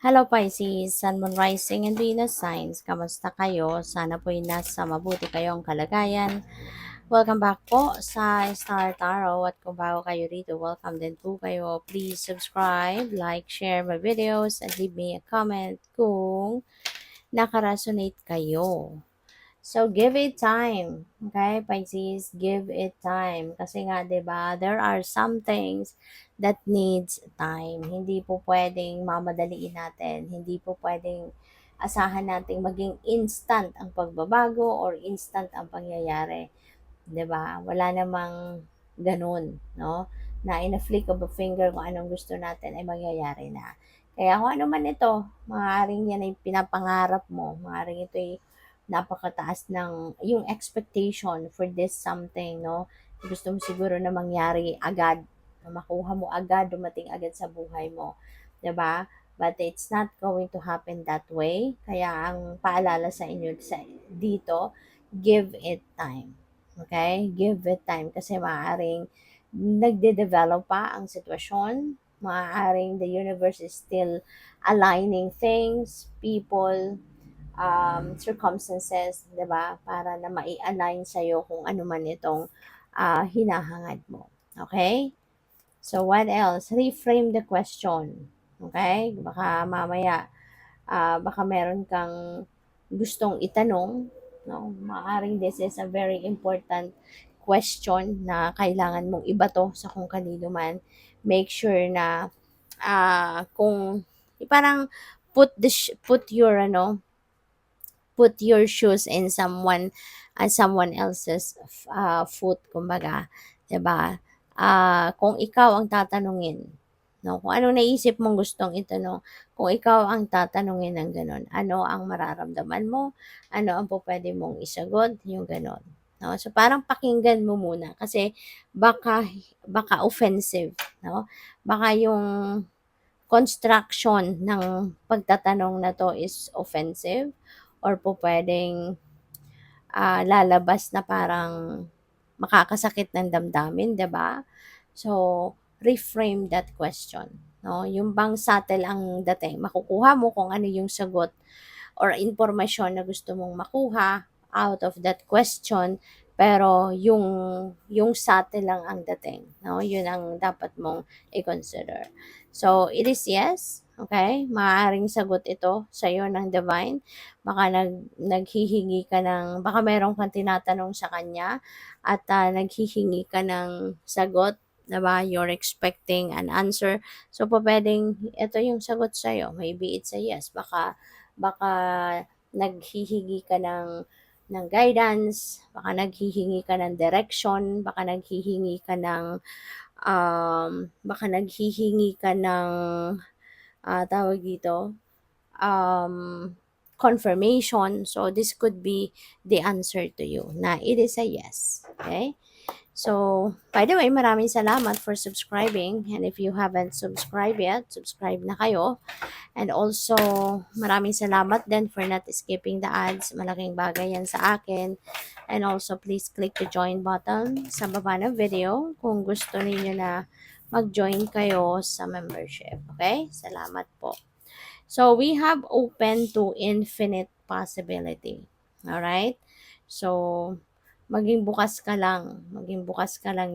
Hello Pisces, Sun, Moon, Rising, and Venus signs. Kamusta kayo? Sana po'y nasa mabuti kayong kalagayan. Welcome back po sa Star Tarot at kung bago kayo rito, welcome din po kayo. Please subscribe, like, share my videos, and leave me a comment kung nakaresonate kayo. So, give it time. Okay, Pisces, give it time. Kasi nga, 'di ba, there are some things that needs time. Hindi po pwedeng mamadaliin natin. Hindi po pwedeng asahan nating maging instant ang pagbabago or instant ang pangyayari. 'Di ba? Wala namang ganun, no? Na in a flick of a finger kung anong gusto natin ay mangyayari na. Kaya kung ano man ito, maaaring yan ay pinapangarap mo, maaaring ito ay napakataas ng yung expectation for this something, no? Gusto mo siguro na mangyari agad, na makuha mo agad, dumating agad sa buhay mo, 'di ba? But it's not going to happen that way. Kaya ang paalala sa inyo dito, give it time. Okay? Give it time kasi maaaring nagde-develop pa ang sitwasyon. Maaaring the universe is still aligning things, people, circumstances, 'di ba? Para na mai-align sa iyo kung ano man itong hinahangad mo. Okay? So what else? Reframe the question. Okay? Baka mamaya baka meron kang gustong itanong, no? Maaring this is a very important question na kailangan mong ibato sa kung kanino man. Make sure na kung parang put your put your shoes in someone else's foot, kumbaga, 'di ba? Kung ikaw ang tatanungin, no, kung anong naisip mong gustong itanong, kung ikaw ang tatanungin ng gano'n, ano ang mararamdaman mo, ano ang pupuwede mong isagot, yung gano'n, no? So, parang pakinggan mo muna kasi baka baka offensive, no? Baka yung construction ng pagtatanong na 'to is offensive or pupuwedeng lalabas na parang makakasakit ng damdamin, 'di ba? So, reframe that question, 'no? Yung bang subtle ang dating, makukuha mo kung ano yung sagot or impormasyon na gusto mong makuha out of that question, pero yung subtle lang ang dating, 'no? Yun ang dapat mong i-consider. So, it is yes, okay? Maaaring sagot ito sa'yo ng divine. Baka naghihingi ka ng, baka meron kang tinatanong sa kanya at naghihingi ka ng sagot, 'di ba? You're expecting an answer. So, pupuwedeng ito yung sagot sa'yo. Maybe it's a yes. Baka naghihingi ka ng guidance, baka naghihingi ka ng direction, baka naghihingi ka ng tawag dito, um, confirmation. So, this could be the answer to you na it is a yes. Okay? So, by the way, maraming salamat for subscribing. And if you haven't subscribed yet, subscribe na kayo. And also, maraming salamat din for not skipping the ads. Malaking bagay yan sa akin. And also, please click the join button sa baba ng video kung gusto niyo na mag-join kayo sa membership. Okay? Salamat po. So, we have open to infinite possibility. Alright? So, maging bukas ka lang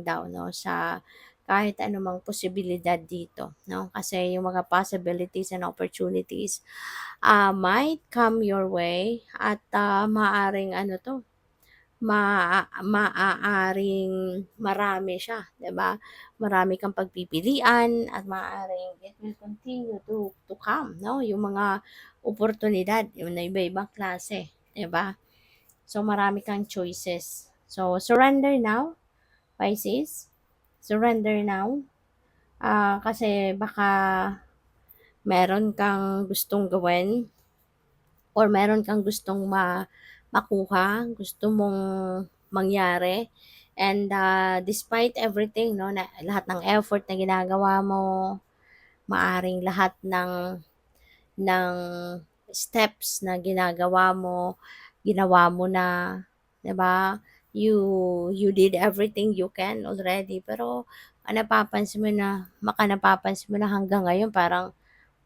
daw, no, sa kahit anumang posibilidad dito, no? Kasi yung mga possibilities and opportunities might come your way at maaring ano to, maaaring marami siya, 'di ba? Marami kang pagpipilian at maaaring it will continue to come, no? Yung mga oportunidad, yung na iba-ibang klase, 'di ba? So marami kang choices. So surrender now, Pisces. Surrender now. Kasi baka meron kang gustong gawin or meron kang gustong makuha, gusto mong mangyari. And despite everything, no, na lahat ng effort na ginagawa mo, maaring lahat ng steps na ginawa mo na, 'di ba? You did everything you can already, pero napapansin mo na hanggang ngayon parang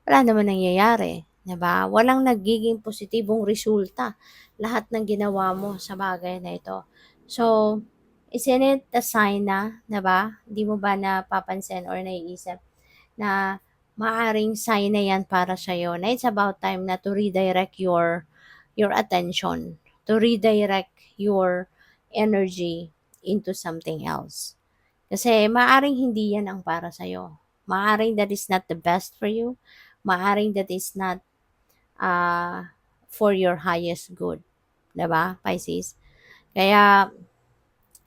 wala naman nangyayari, 'di ba? Walang nagiging positibong resulta lahat ng ginawa mo sa bagay na ito. So, isn't it a sign na, 'di ba? Hindi mo ba napapansin or naiisip na maaring sign na 'yan para sa'yo na it's about time na to redirect your attention, to redirect your energy into something else. Kasi maaring hindi 'yan ang para sa'yo. Maaring that is not the best for you. Maaring that is not for your highest good. 'Di ba, Pisces? Kaya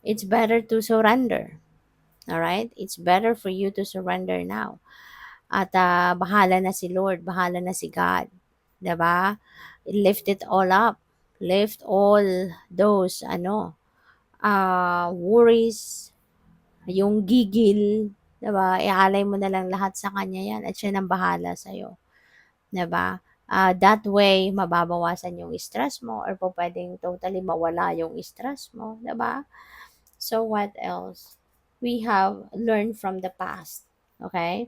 it's better to surrender. Alright? It's better for you to surrender now. At bahala na si Lord, bahala na si God. 'Di ba? Lift it all up. Lift all those worries, yung gigil, 'di ba? Ialay mo na lang lahat sa kanya 'yan at siya nang bahala sa 'di ba? That way mababawasan yung stress mo or pupuwedeng totally mawala yung stress mo, 'di ba? So what else? We have learned from the past, okay?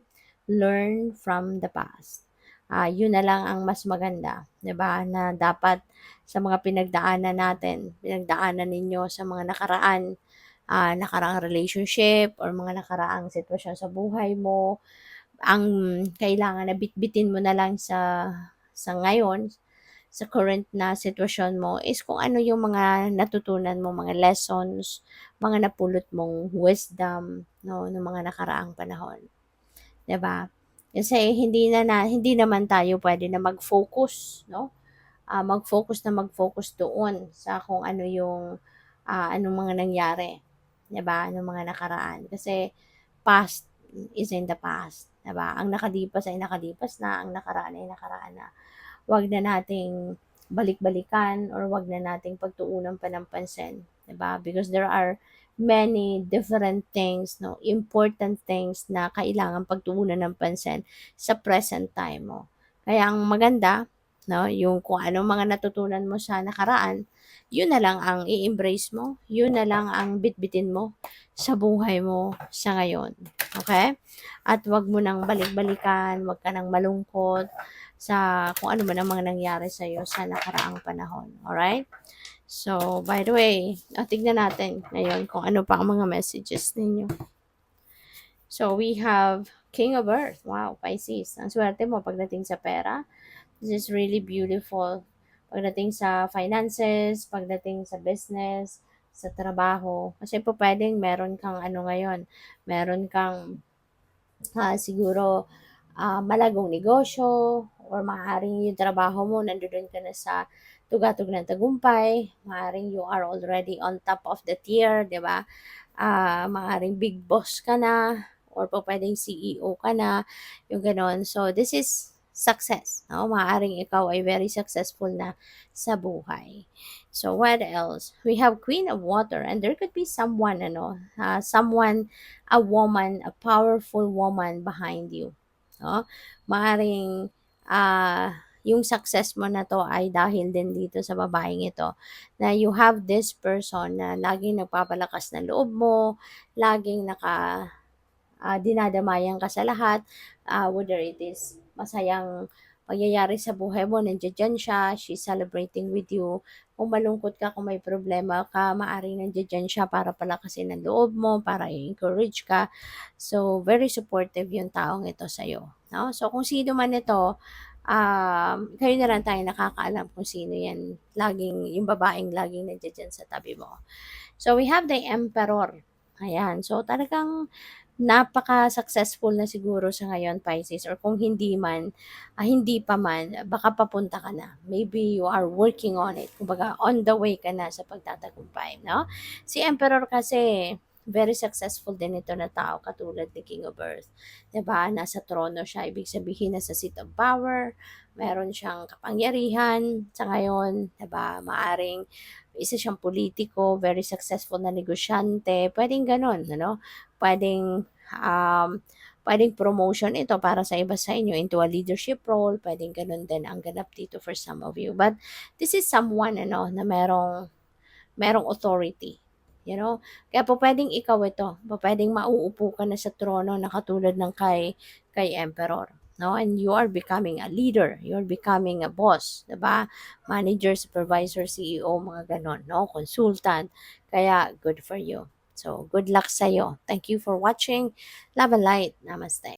Learn from the past. Yun na lang ang mas maganda, 'di ba? Na dapat sa mga pinagdaanan natin, pinagdaanan ninyo sa mga nakaraang relationship or mga nakaraang sitwasyon sa buhay mo, ang kailangan na bitbitin mo na lang sa ngayon, sa current na sitwasyon mo is kung ano yung mga natutunan mo, mga lessons, mga napulot mong wisdom, 'no, nung mga nakaraang panahon, 'di ba? Kasi hindi naman tayo puwede na mag-focus, 'no, mag-focus doon sa kung ano yung, anong mga nangyari, 'di ba, nung mga nakaraan. Kasi past is in the past, 'di ba? Ang nakalipas ay nakalipas na, ang nakaraan ay nakaraan na. Wag na nating balik-balikan or wag na nating pagtuunan pa ng pansin, 'di ba? Because there are many different things, no, important things na kailangan pagtuunan ng pansin sa present time mo. Kaya ang maganda, no, yung kung anong mga natutunan mo sa nakaraan, yun na lang ang i-embrace mo, yun na lang ang bitbitin mo sa buhay mo sa ngayon. Okay? At wag mo nang balik-balikan, wag ka nang malungkot sa kung ano man ang mga nangyari sa iyo sa nakaraang panahon. Alright? So, by the way, tignan natin ngayon kung ano pa ang mga messages ninyo. So, we have King of Earth. Wow, Pisces. Ang swerte mo pagdating sa pera. This is really beautiful. Pagdating sa finances, pagdating sa business, sa trabaho. Kasi po pwedeng meron kang ngayon, meron kang siguro malagong negosyo or maaaring yung trabaho mo nandoon ka na sa tugatog ng tagumpay, maaaring you are already on top of the tier, 'di ba? Maaaring big boss ka na or pupuwedeng CEO ka na, yung gano'n. So, this is success, 'no? Maaaring ikaw ay very successful na sa buhay. So, what else? We have Queen of Water and there could be someone, a woman, a powerful woman behind you, 'no? Maaaring, yung success mo na 'to ay dahil din dito sa babaeng ito, na you have this person na laging nagpapalakas ng loob mo, laging dinadamayan ka sa lahat, whether it is masayang pangyayari sa buhay mo, nandiya-diyan siya, she's celebrating with you. Kung malungkot ka, kung may problema ka, maaaring nandiya-diyan siya para palakasin ang loob mo, para i-encourage ka. So, very supportive yung taong ito sa'yo, 'no? So, kung sino man ito, kayo na lang tayo nakakaalam kung sino 'yan, laging yung babaeng laging nandiya-diyan sa tabi mo. So, we have the Emperor, ayan. So, talagang napaka-successful na siguro sa ngayon, Pisces, or kung hindi pa man, baka papunta ka na. Maybe you are working on it. Kumbaga, on the way ka na sa pagtatagumpay, no? Si Emperor kasi, very successful din ito na tao katulad ni King of Earth. 'Di ba? Nasa trono siya, ibig sabihin nasa seat of power, meron siyang kapangyarihan sa ngayon, 'di ba? Maaring isa siyang politiko, very successful na negosyante, pwedeng gano'n, ano? Puwedeng, um, puwedeng promotion ito para sa iba sa inyo into a leadership role, puwedeng gano'n din ang ganap dito for some of you. But this is someone na merong authority, you know? Kaya pupuwedeng ikaw ito, pupuwedeng mauupo ka na sa trono na katulad ng kay Emperor, no? And you are becoming a leader, you're becoming a boss, 'di ba? Manager, supervisor, CEO, mga ganon, no? Consultant. Kaya good for you. So, good luck sa'yo. Thank you for watching. Love and light. Namaste.